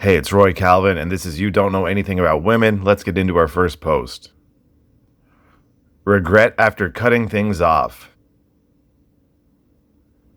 Hey, it's Roy Calvin, and this is You Don't Know Anything About Women. Let's get into our first post. Regret after cutting things off.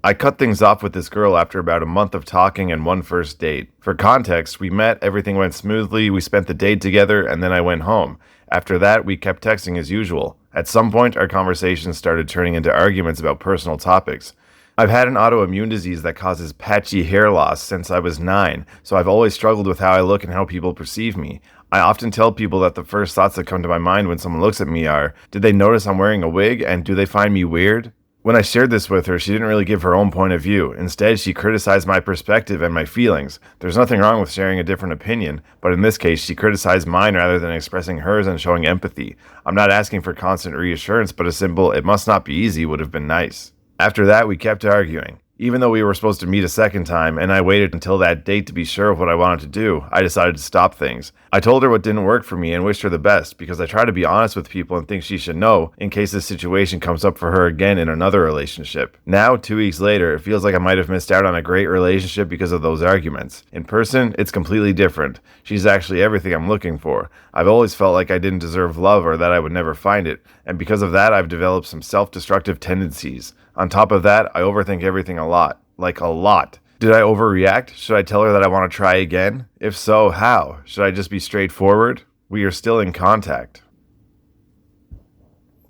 I cut things off with this girl after about a month of talking and one first date. For context, we met, everything went smoothly, we spent the day together, and then I went home. After that, we kept texting as usual. At some point, our conversations started turning into arguments about personal topics. I've had an autoimmune disease that causes patchy hair loss since I was 9, so I've always struggled with how I look and how people perceive me. I often tell people that the first thoughts that come to my mind when someone looks at me are, did they notice I'm wearing a wig, and do they find me weird? When I shared this with her, she didn't really give her own point of view. Instead, she criticized my perspective and my feelings. There's nothing wrong with sharing a different opinion, but in this case, she criticized mine rather than expressing hers and showing empathy. I'm not asking for constant reassurance, but a simple, it must not be easy would have been nice. After that, we kept arguing. Even though we were supposed to meet a second time, and I waited until that date to be sure of what I wanted to do, I decided to stop things. I told her what didn't work for me and wished her the best, because I try to be honest with people and think she should know, in case this situation comes up for her again in another relationship. Now, 2 weeks later, it feels like I might have missed out on a great relationship because of those arguments. In person, it's completely different. She's actually everything I'm looking for. I've always felt like I didn't deserve love or that I would never find it, and because of that, I've developed some self-destructive tendencies. On top of that, I overthink everything a lot. Like a lot. Did I overreact? Should I tell her that I want to try again? If so, how? Should I just be straightforward? We are still in contact.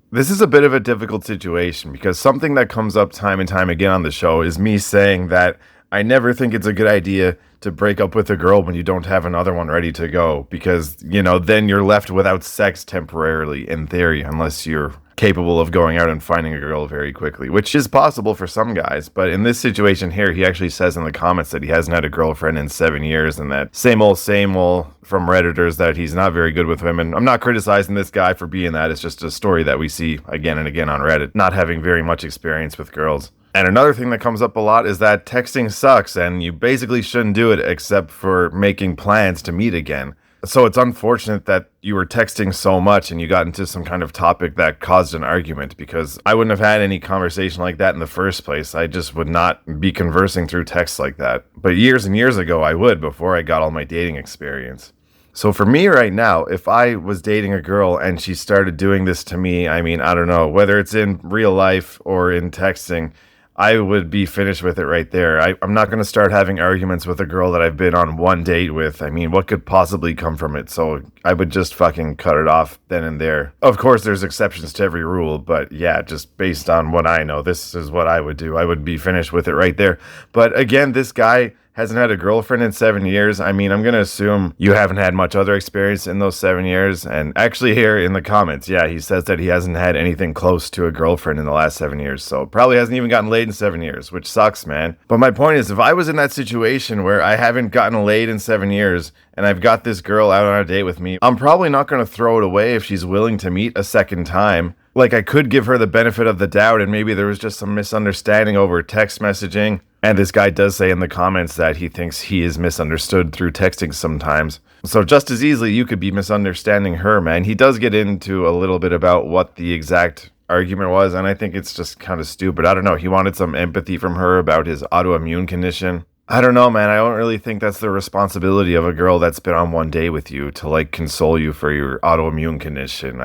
This is a bit of a difficult situation because something that comes up time and time again on the show is me saying that I never think it's a good idea to break up with a girl when you don't have another one ready to go because, then you're left without sex temporarily, in theory, unless you're capable of going out and finding a girl very quickly, which is possible for some guys. But in this situation here, he actually says in the comments that he hasn't had a girlfriend in 7 years and that same old from Redditors that he's not very good with women. I'm not criticizing this guy for being that. It's just a story that we see again and again on Reddit, not having very much experience with girls. And another thing that comes up a lot is that texting sucks and you basically shouldn't do it except for making plans to meet again. So it's unfortunate that you were texting so much and you got into some kind of topic that caused an argument because I wouldn't have had any conversation like that in the first place. I just would not be conversing through text like that. But years and years ago, I would before I got all my dating experience. So for me right now, if I was dating a girl and she started doing this to me, I don't know, whether it's in real life or in texting, I would be finished with it right there. I'm not going to start having arguments with a girl that I've been on one date with. What could possibly come from it? So I would just fucking cut it off then and there. Of course, there's exceptions to every rule, but yeah, just based on what I know, this is what I would do. I would be finished with it right there. But again, this guy hasn't had a girlfriend in 7 years. I'm going to assume you haven't had much other experience in those 7 years. And actually here in the comments, yeah, he says that he hasn't had anything close to a girlfriend in the last 7 years. So probably hasn't even gotten laid in 7 years, which sucks, man. But my point is, if I was in that situation where I haven't gotten laid in 7 years and I've got this girl out on a date with me, I'm probably not going to throw it away if she's willing to meet a second time. Like, I could give her the benefit of the doubt and maybe there was just some misunderstanding over text messaging. And this guy does say in the comments that he thinks he is misunderstood through texting sometimes. So just as easily, you could be misunderstanding her, man. He does get into a little bit about what the exact argument was, and I think it's just kind of stupid. I don't know. He wanted some empathy from her about his autoimmune condition. I don't know, man. I don't really think that's the responsibility of a girl that's been on one day with you to, console you for your autoimmune condition.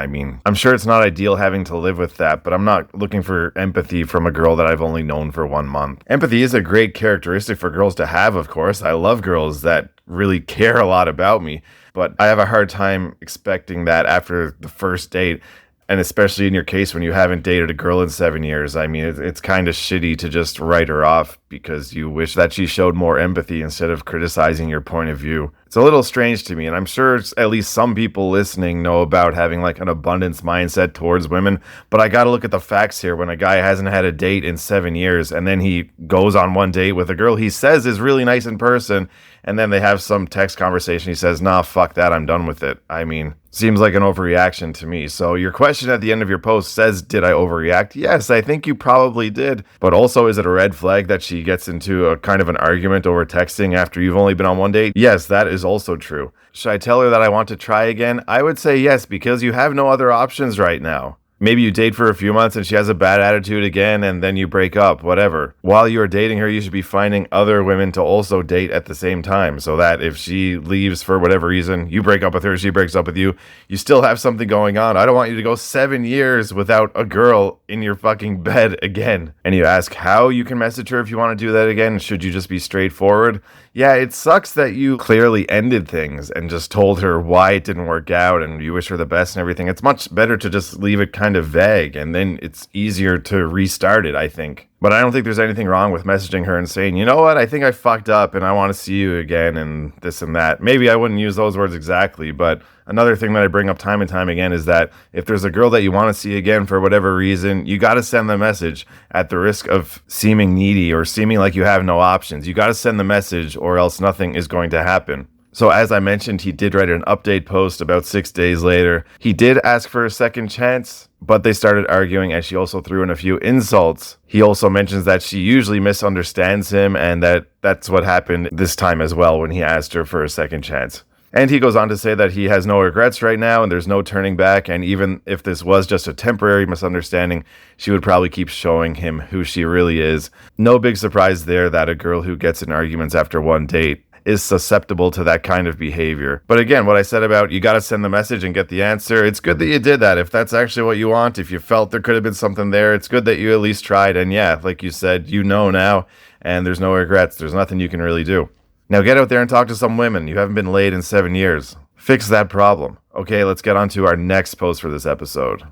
I'm sure it's not ideal having to live with that, but I'm not looking for empathy from a girl that I've only known for 1 month. Empathy is a great characteristic for girls to have, of course. I love girls that really care a lot about me, but I have a hard time expecting that after the first date. And especially in your case when you haven't dated a girl in 7 years, it's kind of shitty to just write her off because you wish that she showed more empathy instead of criticizing your point of view. It's a little strange to me, and I'm sure at least some people listening know about having an abundance mindset towards women, but I gotta look at the facts here. When a guy hasn't had a date in 7 years and then he goes on one date with a girl he says is really nice in person, and then they have some text conversation, he says, nah, fuck that, I'm done with it. Seems like an overreaction to me. So your question at the end of your post says, did I overreact? Yes, I think you probably did. But also, is it a red flag that she gets into a kind of an argument over texting after you've only been on one date? Yes, that is also true. Should I tell her that I want to try again? I would say yes, because you have no other options right now. Maybe you date for a few months and she has a bad attitude again and then you break up, whatever. While you are dating her, you should be finding other women to also date at the same time so that if she leaves for whatever reason, you break up with her, she breaks up with you, you still have something going on. I don't want you to go 7 years without a girl in your fucking bed again. And you ask how you can message her if you want to do that again. Should you just be straightforward? Yeah, it sucks that you clearly ended things and just told her why it didn't work out and you wish her the best and everything. It's much better to just leave it kind of vague and then it's easier to restart it, I think. But I don't think there's anything wrong with messaging her and saying, you know what, I think I fucked up and I want to see you again and this and that. Maybe I wouldn't use those words exactly, but another thing that I bring up time and time again is that if there's a girl that you want to see again for whatever reason, you got to send the message at the risk of seeming needy or seeming like you have no options. You got to send the message or else nothing is going to happen. So as I mentioned, he did write an update post about 6 days later. He did ask for a second chance, but they started arguing and she also threw in a few insults. He also mentions that she usually misunderstands him and that's what happened this time as well when he asked her for a second chance. And he goes on to say that he has no regrets right now and there's no turning back. And even if this was just a temporary misunderstanding, she would probably keep showing him who she really is. No big surprise there that a girl who gets in arguments after one date is susceptible to that kind of behavior. But again, what I said about you got to send the message and get the answer, it's good that you did that. If that's actually what you want, if you felt there could have been something there, it's good that you at least tried. And yeah, like you said, you know now, and there's no regrets. There's nothing you can really do. Now get out there and talk to some women. You haven't been laid in 7 years. Fix that problem. Okay, let's get on to our next post for this episode.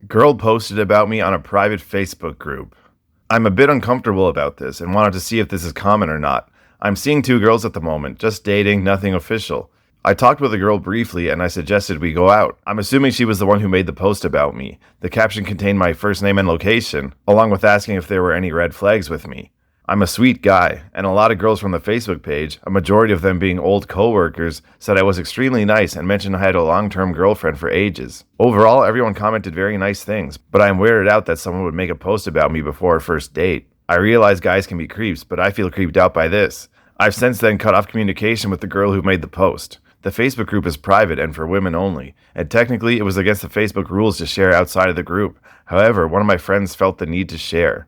Girl posted about me on a private Facebook group. I'm a bit uncomfortable about this and wanted to see if this is common or not. I'm seeing 2 girls at the moment, just dating, nothing official. I talked with a girl briefly and I suggested we go out. I'm assuming she was the one who made the post about me. The caption contained my first name and location, along with asking if there were any red flags with me. I'm a sweet guy, and a lot of girls from the Facebook page, a majority of them being old co-workers, said I was extremely nice and mentioned I had a long-term girlfriend for ages. Overall, everyone commented very nice things, but I'm weirded out that someone would make a post about me before a first date. I realize guys can be creeps, but I feel creeped out by this. I've since then cut off communication with the girl who made the post. The Facebook group is private and for women only, and technically it was against the Facebook rules to share outside of the group. However, one of my friends felt the need to share.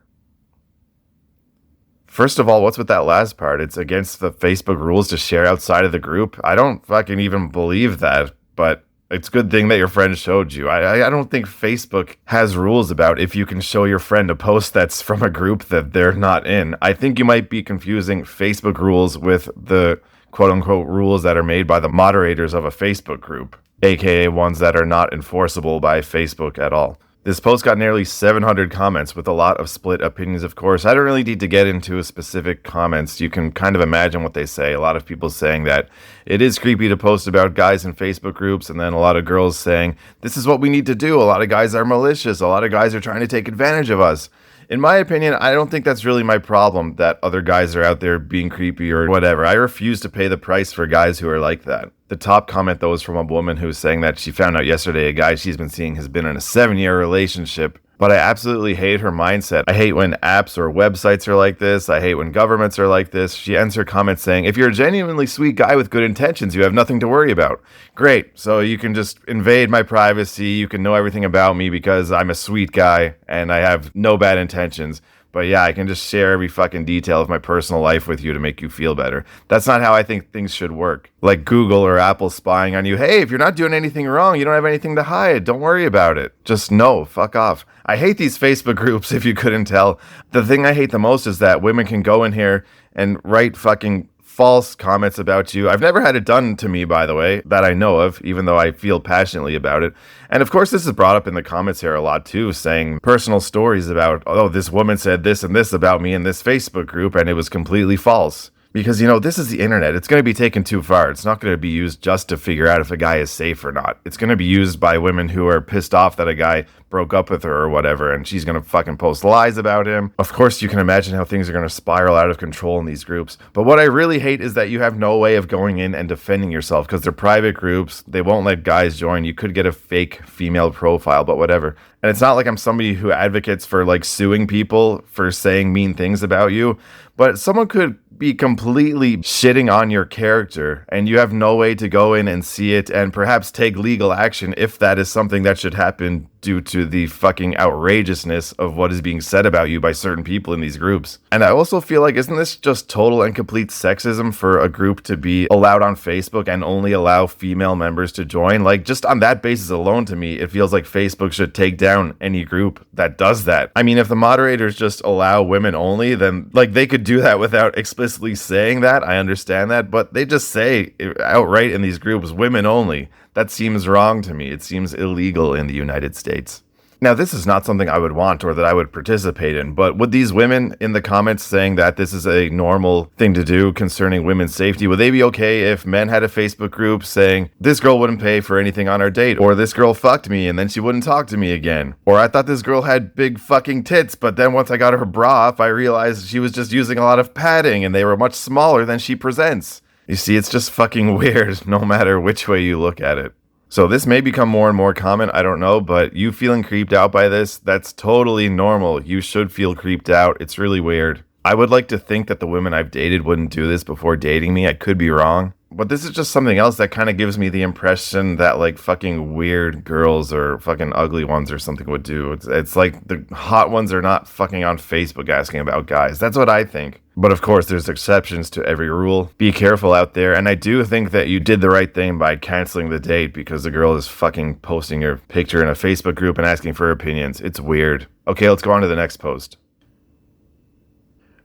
First of all, what's with that last part? It's against the Facebook rules to share outside of the group? I don't fucking even believe that, but it's a good thing that your friend showed you. I don't think Facebook has rules about if you can show your friend a post that's from a group that they're not in. I think you might be confusing Facebook rules with the quote-unquote rules that are made by the moderators of a Facebook group, aka ones that are not enforceable by Facebook at all. This post got nearly 700 comments with a lot of split opinions, of course. I don't really need to get into specific comments. You can kind of imagine what they say. A lot of people saying that it is creepy to post about guys in Facebook groups, and then a lot of girls saying, this is what we need to do. A lot of guys are malicious. A lot of guys are trying to take advantage of us. In my opinion, I don't think that's really my problem that other guys are out there being creepy or whatever. I refuse to pay the price for guys who are like that. The top comment, though, is from a woman who's saying that she found out yesterday a guy she's been seeing has been in a 7-year relationship. But I absolutely hate her mindset. I hate when apps or websites are like this. I hate when governments are like this. She ends her comment saying, if you're a genuinely sweet guy with good intentions, you have nothing to worry about. Great. So you can just invade my privacy. You can know everything about me because I'm a sweet guy and I have no bad intentions. But yeah, I can just share every fucking detail of my personal life with you to make you feel better. That's not how I think things should work. Like Google or Apple spying on you. Hey, if you're not doing anything wrong, you don't have anything to hide. Don't worry about it. Just no, fuck off. I hate these Facebook groups, if you couldn't tell. The thing I hate the most is that women can go in here and write fucking false comments about you. I've never had it done to me, by the way, that I know of, even though I feel passionately about it. And of course, this is brought up in the comments here a lot too, saying personal stories about, oh, this woman said this and this about me in this Facebook group, and it was completely false. Because, this is the internet. It's going to be taken too far. It's not going to be used just to figure out if a guy is safe or not. It's going to be used by women who are pissed off that a guy broke up with her or whatever, and she's going to fucking post lies about him. Of course, you can imagine how things are going to spiral out of control in these groups. But what I really hate is that you have no way of going in and defending yourself because they're private groups. They won't let guys join. You could get a fake female profile, but whatever. And it's not like I'm somebody who advocates for suing people for saying mean things about you, but someone could be completely shitting on your character, and you have no way to go in and see it and perhaps take legal action if that is something that should happen due to the fucking outrageousness of what is being said about you by certain people in these groups. And I also feel like, isn't this just total and complete sexism for a group to be allowed on Facebook and only allow female members to join? Like, just on that basis alone, to me, it feels like Facebook should take down any group that does that. I mean, if the moderators just allow women only, then, like, they could do that without explicitly saying that. I understand that, but they just say outright in these groups, women only. That seems wrong to me. It seems illegal in the United States. Now, this is not something I would want or that I would participate in, but would these women in the comments saying that this is a normal thing to do concerning women's safety, would they be okay if men had a Facebook group saying, this girl wouldn't pay for anything on our date, or this girl fucked me and then she wouldn't talk to me again, or I thought this girl had big fucking tits, but then once I got her bra off, I realized she was just using a lot of padding and they were much smaller than she presents. You see, it's just fucking weird no matter which way you look at it. So this may become more and more common, I don't know, but you feeling creeped out by this, that's totally normal. You should feel creeped out. It's really weird. I would like to think that the women I've dated wouldn't do this before dating me. I could be wrong. But this is just something else that kind of gives me the impression that like fucking weird girls or fucking ugly ones or something would do. It's like the hot ones are not fucking on Facebook asking about guys. That's what I think. But of course, there's exceptions to every rule. Be careful out there. And I do think that you did the right thing by canceling the date because the girl is fucking posting your picture in a Facebook group and asking for opinions. It's weird. Okay, let's go on to the next post.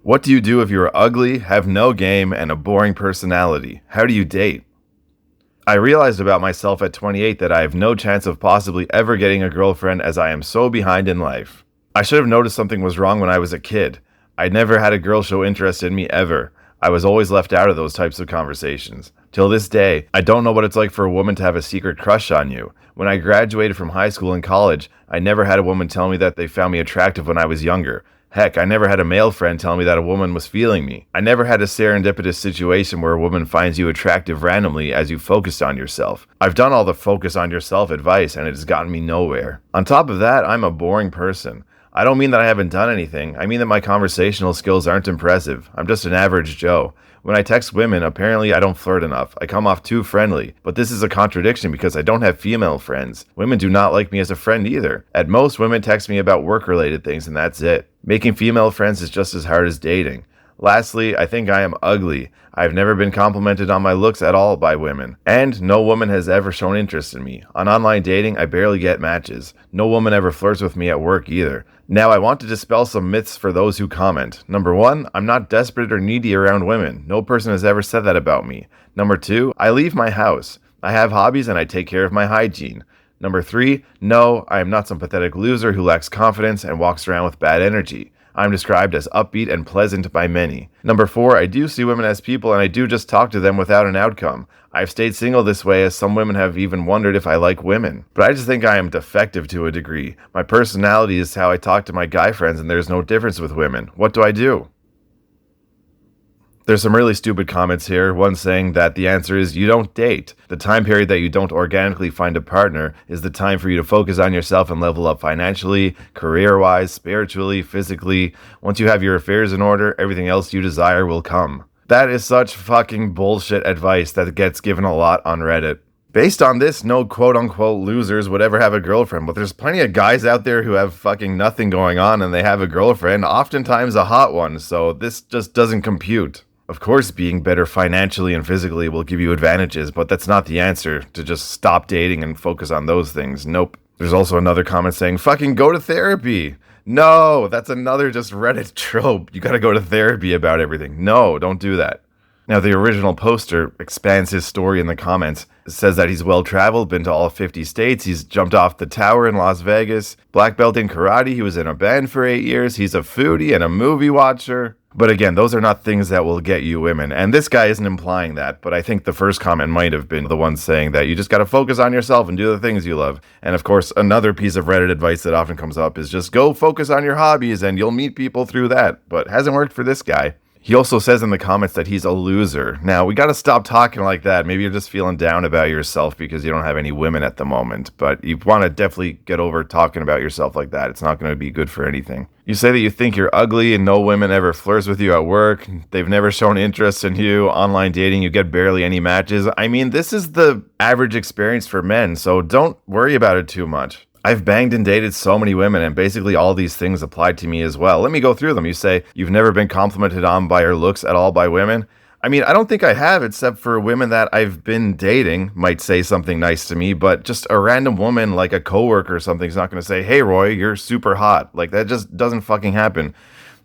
What do you do if you're ugly, have no game, and a boring personality? How do you date? I realized about myself at 28 that I have no chance of possibly ever getting a girlfriend as I am so behind in life. I should have noticed something was wrong when I was a kid. I never had a girl show interest in me ever. I was always left out of those types of conversations. Till this day, I don't know what it's like for a woman to have a secret crush on you. When I graduated from high school and college, I never had a woman tell me that they found me attractive when I was younger. Heck, I never had a male friend tell me that a woman was feeling me. I never had a serendipitous situation where a woman finds you attractive randomly as you focused on yourself. I've done all the focus on yourself advice and it has gotten me nowhere. On top of that, I'm a boring person. I don't mean that I haven't done anything. I mean that my conversational skills aren't impressive. I'm just an average Joe. When I text women, apparently I don't flirt enough. I come off too friendly. But this is a contradiction because I don't have female friends. Women do not like me as a friend either. At most, women text me about work-related things and that's it. Making female friends is just as hard as dating. Lastly, I think I am ugly. I've never been complimented on my looks at all by women. And no woman has ever shown interest in me. On online dating, I barely get matches. No woman ever flirts with me at work either. Now, I want to dispel some myths for those who comment. Number 1, I'm not desperate or needy around women. No person has ever said that about me. Number 2, I leave my house. I have hobbies and I take care of my hygiene. Number 3, no, I am not some pathetic loser who lacks confidence and walks around with bad energy. I'm described as upbeat and pleasant by many. Number 4, I do see women as people and I do just talk to them without an outcome. I've stayed single this way as some women have even wondered if I like women. But I just think I am defective to a degree. My personality is how I talk to my guy friends and there's no difference with women. What do I do? There's some really stupid comments here. One saying that the answer is you don't date. The time period that you don't organically find a partner is the time for you to focus on yourself and level up financially, career-wise, spiritually, physically. Once you have your affairs in order, everything else you desire will come. That is such fucking bullshit advice that gets given a lot on Reddit. Based on this, no quote-unquote losers would ever have a girlfriend, but there's plenty of guys out there who have fucking nothing going on and they have a girlfriend, oftentimes a hot one, so this just doesn't compute. Of course, being better financially and physically will give you advantages, but that's not the answer to just stop dating and focus on those things. Nope. There's also another comment saying, fucking go to therapy. No, that's another just Reddit trope. You gotta go to therapy about everything. No, don't do that. Now, the original poster expands his story in the comments. It says that he's well-traveled, been to all 50 states, he's jumped off the tower in Las Vegas, black belt in karate, he was in a band for 8 years, he's a foodie and a movie watcher. But again, those are not things that will get you women. And this guy isn't implying that, but I think the first comment might have been the one saying that you just got to focus on yourself and do the things you love. And of course, another piece of Reddit advice that often comes up is just go focus on your hobbies and you'll meet people through that. But hasn't worked for this guy. He also says in the comments that he's a loser. Now, we got to stop talking like that. Maybe you're just feeling down about yourself because you don't have any women at the moment, but you want to definitely get over talking about yourself like that. It's not going to be good for anything. You say that you think you're ugly and no women ever flirts with you at work. They've never shown interest in you. Online dating, you get barely any matches. I mean, this is the average experience for men, so don't worry about it too much. I've banged and dated so many women, and basically all these things applied to me as well. Let me go through them. You say you've never been complimented on by your looks at all by women. I mean, I don't think I have, except for women that I've been dating might say something nice to me, but just a random woman like a coworker or something is not going to say, "Hey, Roy, you're super hot." Like, that just doesn't fucking happen.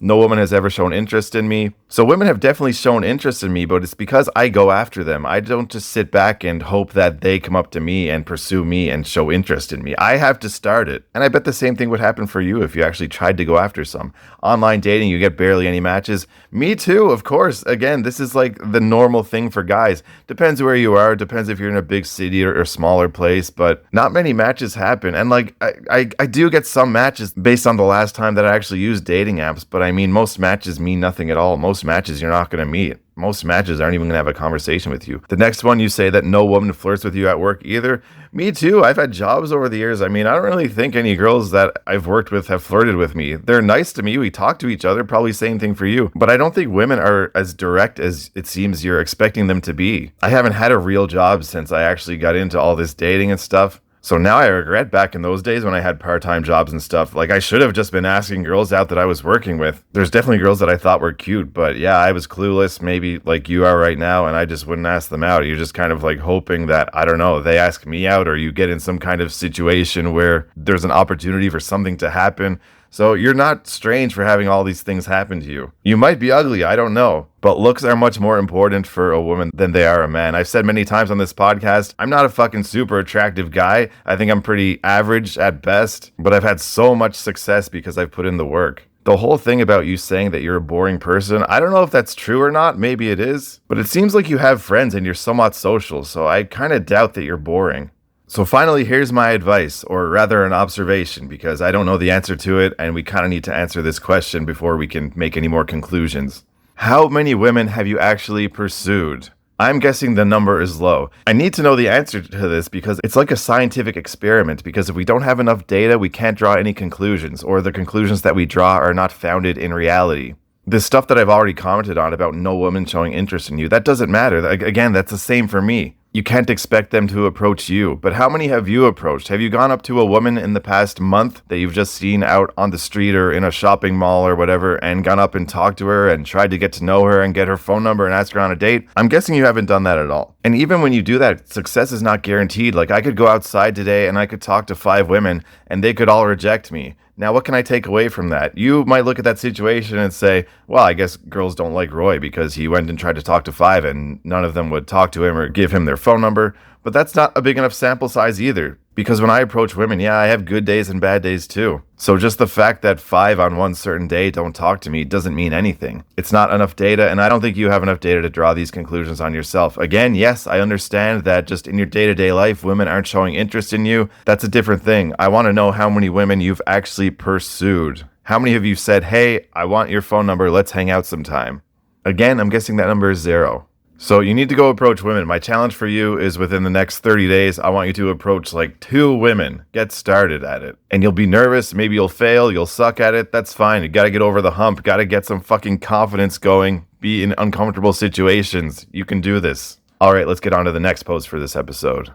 No woman has ever shown interest in me. So women have definitely shown interest in me, but it's because I go after them. I don't just sit back and hope that they come up to me and pursue me and show interest in me. I have to start it. And I bet the same thing would happen for you if you actually tried to go after some. Online dating, you get barely any matches. Me too, of course. Again, this is like the normal thing for guys. Depends where you are. Depends if you're in a big city or smaller place, but not many matches happen. And like, I do get some matches based on the last time that I actually used dating apps, but I mean, most matches mean nothing at all. Most matches you're not going to meet. Most matches aren't even going to have a conversation with you. The next one, you say that no woman flirts with you at work either. Me too. I've had jobs over the years. I mean, I don't really think any girls that I've worked with have flirted with me. They're nice to me. We talk to each other. Probably same thing for you. But I don't think women are as direct as it seems you're expecting them to be. I haven't had a real job since I actually got into all this dating and stuff. So now I regret back in those days when I had part-time jobs and stuff. Like, I should have just been asking girls out that I was working with. There's definitely girls that I thought were cute, but yeah, I was clueless, maybe like you are right now, and I just wouldn't ask them out. You're just kind of like hoping that, I don't know, they ask me out, or you get in some kind of situation where there's an opportunity for something to happen. So you're not strange for having all these things happen to you. You might be ugly, I don't know, but looks are much more important for a woman than they are a man. I've said many times on this podcast, I'm not a fucking super attractive guy. I think I'm pretty average at best, but I've had so much success because I've put in the work. The whole thing about you saying that you're a boring person, I don't know if that's true or not. Maybe it is, but it seems like you have friends and you're somewhat social, so I kind of doubt that you're boring. So finally, here's my advice, or rather an observation, because I don't know the answer to it, and we kind of need to answer this question before we can make any more conclusions. How many women have you actually pursued? I'm guessing the number is low. I need to know the answer to this because it's like a scientific experiment, because if we don't have enough data, we can't draw any conclusions, or the conclusions that we draw are not founded in reality. The stuff that I've already commented on about no woman showing interest in you, that doesn't matter. Again, that's the same for me. You can't expect them to approach you, but how many have you approached? Have you gone up to a woman in the past month that you've just seen out on the street or in a shopping mall or whatever and gone up and talked to her and tried to get to know her and get her phone number and ask her on a date? I'm guessing you haven't done that at all. And even when you do that, success is not guaranteed. Like, I could go outside today and I could talk to 5 women and they could all reject me. Now, what can I take away from that? You might look at that situation and say, well, I guess girls don't like Roy because he went and tried to talk to 5 and none of them would talk to him or give him their phone number. But that's not a big enough sample size either. Because when I approach women, yeah, I have good days and bad days too. So just the fact that 5 on one certain day don't talk to me doesn't mean anything. It's not enough data, and I don't think you have enough data to draw these conclusions on yourself. Again, yes, I understand that just in your day-to-day life, women aren't showing interest in you. That's a different thing. I want to know how many women you've actually pursued. How many of you said, hey, I want your phone number, let's hang out sometime? Again, I'm guessing that number is 0. So you need to go approach women. My challenge for you is within the next 30 days, I want you to approach like 2 women. Get started at it. And you'll be nervous. Maybe you'll fail. You'll suck at it. That's fine. You got to get over the hump. Got to get some fucking confidence going. Be in uncomfortable situations. You can do this. All right, let's get on to the next post for this episode.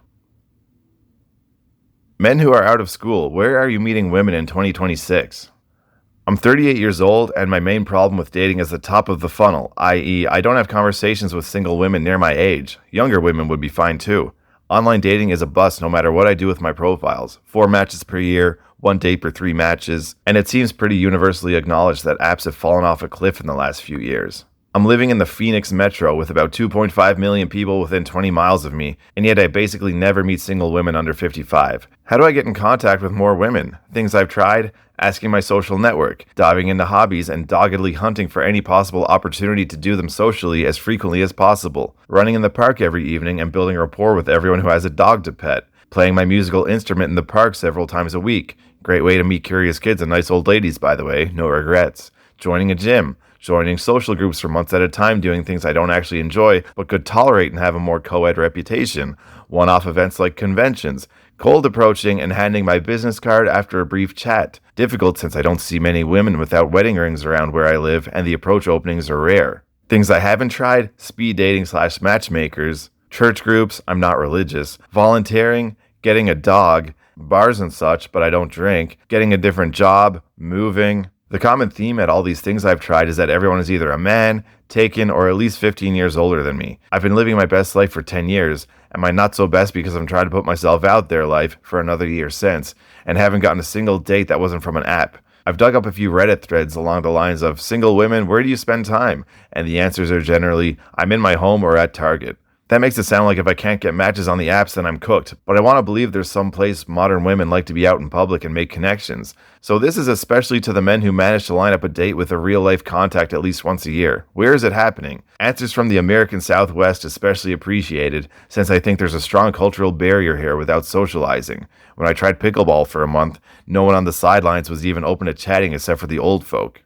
Men who are out of school, where are you meeting women in 2026? I'm 38 years old, and my main problem with dating is the top of the funnel, i.e., I don't have conversations with single women near my age. Younger women would be fine too. Online dating is a bust no matter what I do with my profiles. 4 matches per year, 1 date per 3 matches, and it seems pretty universally acknowledged that apps have fallen off a cliff in the last few years. I'm living in the Phoenix metro with about 2.5 million people within 20 miles of me, and yet I basically never meet single women under 55. How do I get in contact with more women? Things I've tried: asking my social network, diving into hobbies, and doggedly hunting for any possible opportunity to do them socially as frequently as possible, running in the park every evening and building rapport with everyone who has a dog to pet, playing my musical instrument in the park several times a week. Great way to meet curious kids and nice old ladies, by the way, no regrets. Joining a gym, joining social groups for months at a time doing things I don't actually enjoy but could tolerate and have a more co-ed reputation, one-off events like conventions, cold approaching and handing my business card after a brief chat, difficult since I don't see many women without wedding rings around where I live and the approach openings are rare. Things I haven't tried, speed dating / matchmakers, church groups, I'm not religious, volunteering, getting a dog, bars and such, but I don't drink, getting a different job, moving. The common theme at all these things I've tried is that everyone is either a man, taken, or at least 15 years older than me. I've been living my best life for 10 years, and my not so best because I'm trying to put myself out there life for another year since, and haven't gotten a single date that wasn't from an app. I've dug up a few Reddit threads along the lines of, single women, where do you spend time? And the answers are generally, I'm in my home or at Target. That makes it sound like if I can't get matches on the apps, then I'm cooked. But I want to believe there's some place modern women like to be out in public and make connections. So this is especially to the men who manage to line up a date with a real-life contact at least once a year. Where is it happening? Answers from the American Southwest especially appreciated, since I think there's a strong cultural barrier here without socializing. When I tried pickleball for a month, no one on the sidelines was even open to chatting except for the old folk.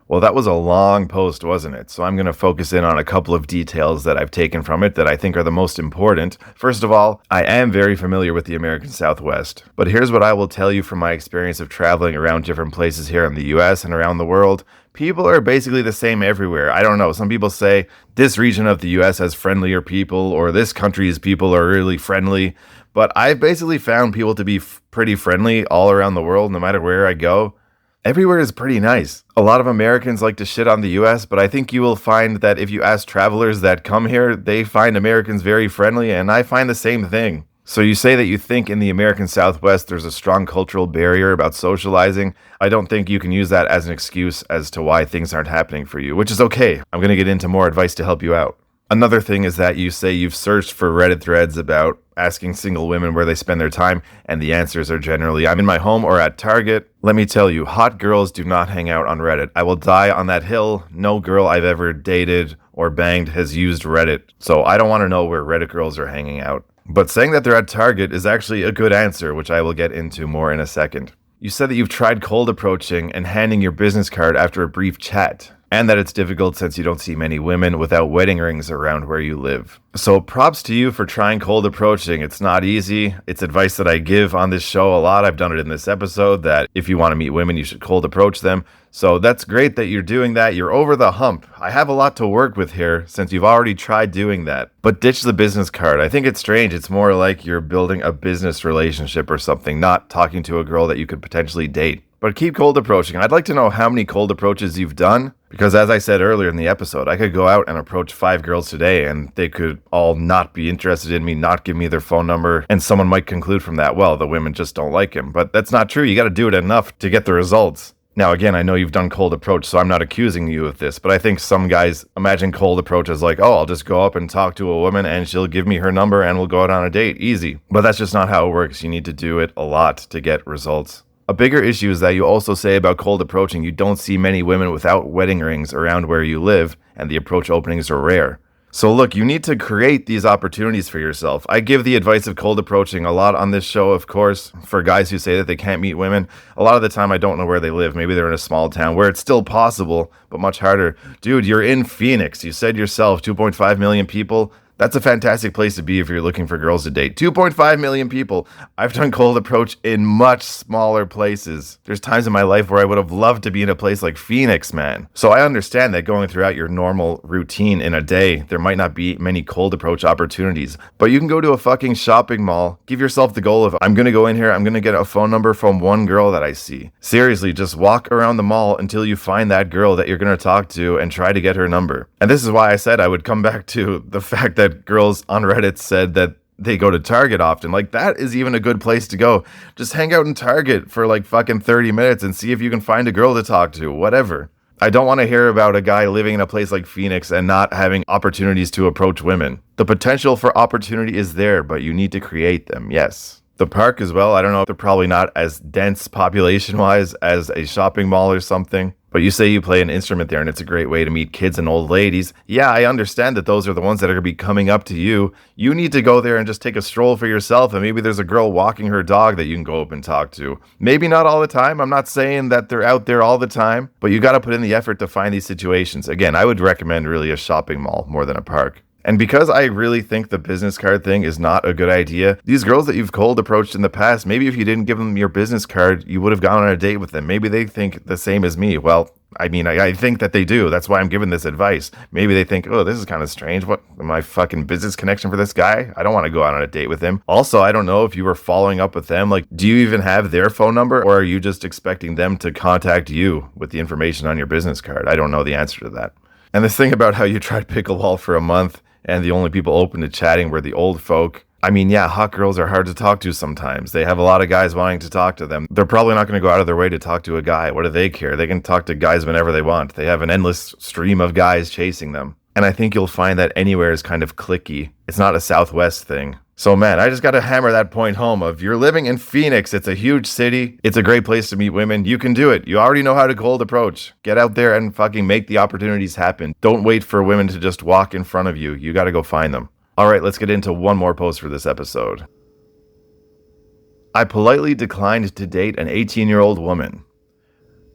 Well, that was a long post, wasn't it? So I'm going to focus in on a couple of details that I've taken from it that I think are the most important. First of all, I am very familiar with the American Southwest, but here's what I will tell you from my experience of traveling around different places here in the US and around the world. People are basically the same everywhere. I don't know. Some people say this region of the US has friendlier people, or this country's people are really friendly. But I've basically found people to be pretty friendly all around the world, no matter where I go. Everywhere is pretty nice. A lot of Americans like to shit on the US, but I think you will find that if you ask travelers that come here, they find Americans very friendly, and I find the same thing. So you say that you think in the American Southwest there's a strong cultural barrier about socializing. I don't think you can use that as an excuse as to why things aren't happening for you, which is okay. I'm going to get into more advice to help you out. Another thing is that you say you've searched for Reddit threads about asking single women where they spend their time, and the answers are generally, I'm in my home or at Target. Let me tell you, hot girls do not hang out on Reddit. I will die on that hill. No girl I've ever dated or banged has used Reddit, so I don't want to know where Reddit girls are hanging out. But saying that they're at Target is actually a good answer, which I will get into more in a second. You said that you've tried cold approaching and handing your business card after a brief chat, and that it's difficult since you don't see many women without wedding rings around where you live. So props to you for trying cold approaching. It's not easy. It's advice that I give on this show a lot. I've done it in this episode that if you want to meet women, you should cold approach them. So that's great that you're doing that. You're over the hump. I have a lot to work with here since you've already tried doing that. But ditch the business card. I think it's strange. It's more like you're building a business relationship or something, not talking to a girl that you could potentially date. But keep cold approaching. I'd like to know how many cold approaches you've done, because as I said earlier in the episode, I could go out and approach 5 girls today and they could all not be interested in me, not give me their phone number, and someone might conclude from that, well, the women just don't like him. But that's not true. You got to do it enough to get the results. Now, again, I know you've done cold approach, so I'm not accusing you of this, but I think some guys imagine cold approach as like, oh, I'll just go up and talk to a woman and she'll give me her number and we'll go out on a date. Easy. But that's just not how it works. You need to do it a lot to get results. A bigger issue is that you also say about cold approaching you don't see many women without wedding rings around where you live, and the approach openings are rare. So look, you need to create these opportunities for yourself. I give the advice of cold approaching a lot on this show, of course, for guys who say that they can't meet women. A lot of the time I don't know where they live. Maybe they're in a small town where it's still possible, but much harder. Dude, you're in Phoenix. You said yourself, 2.5 million people. That's a fantastic place to be if you're looking for girls to date. 2.5 million people. I've done cold approach in much smaller places. There's times in my life where I would have loved to be in a place like Phoenix, man. So I understand that going throughout your normal routine in a day, there might not be many cold approach opportunities. But you can go to a fucking shopping mall. Give yourself the goal of, I'm going to go in here, I'm going to get a phone number from one girl that I see. Seriously, just walk around the mall until you find that girl that you're going to talk to and try to get her number. And this is why I said I would come back to the fact that girls on Reddit said that they go to Target often. Like, that is even a good place to go. Just hang out in Target for like fucking 30 minutes and see if you can find a girl to talk to, whatever. I don't want to hear about a guy living in a place like Phoenix and not having opportunities to approach women. The potential for opportunity is there, but you need to create them, yes. The park as well, I don't know, they're probably not as dense population-wise as a shopping mall or something. But you say you play an instrument there and it's a great way to meet kids and old ladies. Yeah, I understand that those are the ones that are going to be coming up to you. You need to go there and just take a stroll for yourself, and maybe there's a girl walking her dog that you can go up and talk to. Maybe not all the time. I'm not saying that they're out there all the time, but you got to put in the effort to find these situations. Again, I would recommend really a shopping mall more than a park. And because I really think the business card thing is not a good idea, these girls that you've cold approached in the past, maybe if you didn't give them your business card, you would have gone on a date with them. Maybe they think the same as me. Well, I mean, I think that they do. That's why I'm giving this advice. Maybe they think, oh, this is kind of strange. What, am I fucking business connection for this guy? I don't want to go out on a date with him. Also, I don't know if you were following up with them. Like, do you even have their phone number, or are you just expecting them to contact you with the information on your business card? I don't know the answer to that. And this thing about how you tried pickleball for a month and the only people open to chatting were the old folk. I mean, yeah, hot girls are hard to talk to sometimes. They have a lot of guys wanting to talk to them. They're probably not going to go out of their way to talk to a guy. What do they care? They can talk to guys whenever they want. They have an endless stream of guys chasing them. And I think you'll find that anywhere is kind of cliquey. It's not a Southwest thing. So man, I just got to hammer that point home of you're living in Phoenix. It's a huge city. It's a great place to meet women. You can do it. You already know how to cold approach. Get out there and fucking make the opportunities happen. Don't wait for women to just walk in front of you. You got to go find them. All right, let's get into one more post for this episode. I politely declined to date an 18-year-old woman.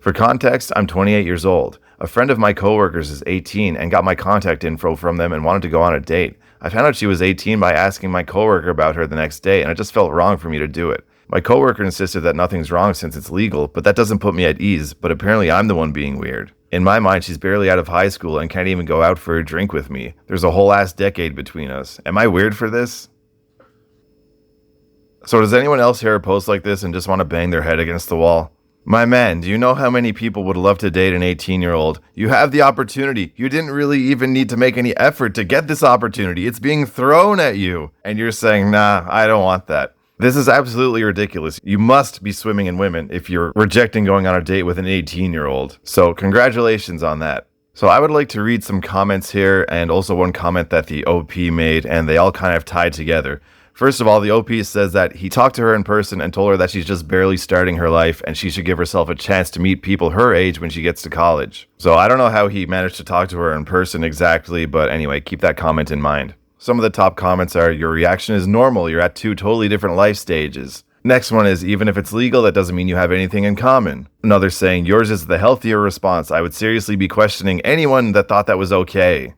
For context, I'm 28 years old. A friend of my coworkers is 18 and got my contact info from them and wanted to go on a date. I found out she was 18 by asking my coworker about her the next day, and it just felt wrong for me to do it. My coworker insisted that nothing's wrong since it's legal, but that doesn't put me at ease, but apparently I'm the one being weird. In my mind, she's barely out of high school and can't even go out for a drink with me. There's a whole ass decade between us. Am I weird for this? So does anyone else hear a post like this and just want to bang their head against the wall? My man, do you know how many people would love to date an 18-year-old? You have the opportunity. You didn't really even need to make any effort to get this opportunity. It's being thrown at you. And you're saying, nah, I don't want that. This is absolutely ridiculous. You must be swimming in women if you're rejecting going on a date with an 18-year-old. So congratulations on that. So I would like to read some comments here, and also one comment that the OP made, and they all kind of tied together. First of all, the OP says that he talked to her in person and told her that she's just barely starting her life and she should give herself a chance to meet people her age when she gets to college. So I don't know how he managed to talk to her in person exactly, but anyway, keep that comment in mind. Some of the top comments are, your reaction is normal, you're at two totally different life stages. Next one is, even if it's legal, that doesn't mean you have anything in common. Another saying, yours is the healthier response. I would seriously be questioning anyone that thought that was okay.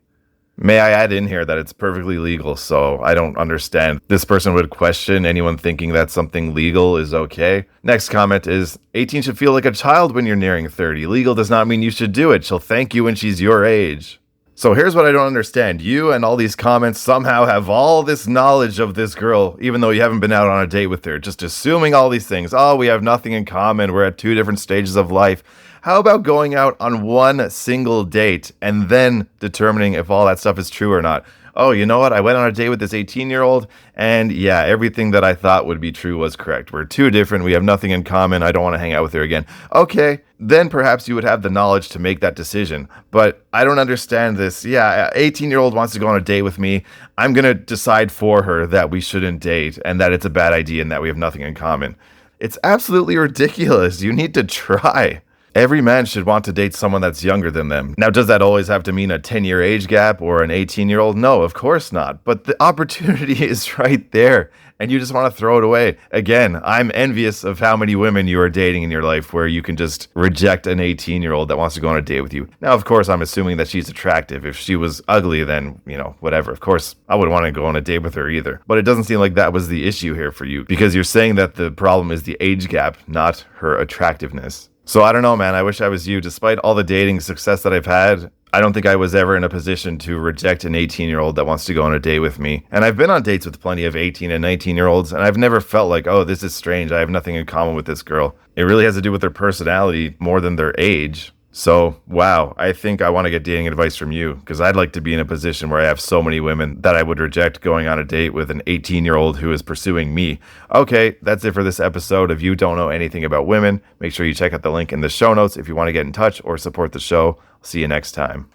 May I add in here that it's perfectly legal, so I don't understand. This person would question anyone thinking that something legal is okay. Next comment is, 18 should feel like a child when you're nearing 30. Legal does not mean you should do it. She'll thank you when she's your age. So here's what I don't understand. You and all these comments somehow have all this knowledge of this girl, even though you haven't been out on a date with her, just assuming all these things. Oh, we have nothing in common. We're at two different stages of life. How about going out on one single date and then determining if all that stuff is true or not? Oh, you know what? I went on a date with this 18-year-old, and yeah, everything that I thought would be true was correct. We're too different. We have nothing in common. I don't want to hang out with her again. Okay, then perhaps you would have the knowledge to make that decision. But I don't understand this. Yeah, 18-year-old wants to go on a date with me. I'm going to decide for her that we shouldn't date and that it's a bad idea and that we have nothing in common. It's absolutely ridiculous. You need to try. Every man should want to date someone that's younger than them. Now, does that always have to mean a 10-year age gap or an 18-year-old? No, of course not. But the opportunity is right there, and you just want to throw it away. Again, I'm envious of how many women you are dating in your life where you can just reject an 18-year-old that wants to go on a date with you. Now, of course, I'm assuming that she's attractive. If she was ugly, then, whatever. Of course, I wouldn't want to go on a date with her either. But it doesn't seem like that was the issue here for you, because you're saying that the problem is the age gap, not her attractiveness. So I don't know, man. I wish I was you. Despite all the dating success that I've had, I don't think I was ever in a position to reject an 18-year-old that wants to go on a date with me. And I've been on dates with plenty of 18 and 19-year-olds, and I've never felt like, oh, this is strange. I have nothing in common with this girl. It really has to do with their personality more than their age. So, wow, I think I want to get dating advice from you, because I'd like to be in a position where I have so many women that I would reject going on a date with an 18-year-old who is pursuing me. Okay, that's it for this episode. If you don't know anything about women, make sure you check out the link in the show notes if you want to get in touch or support the show. See you next time.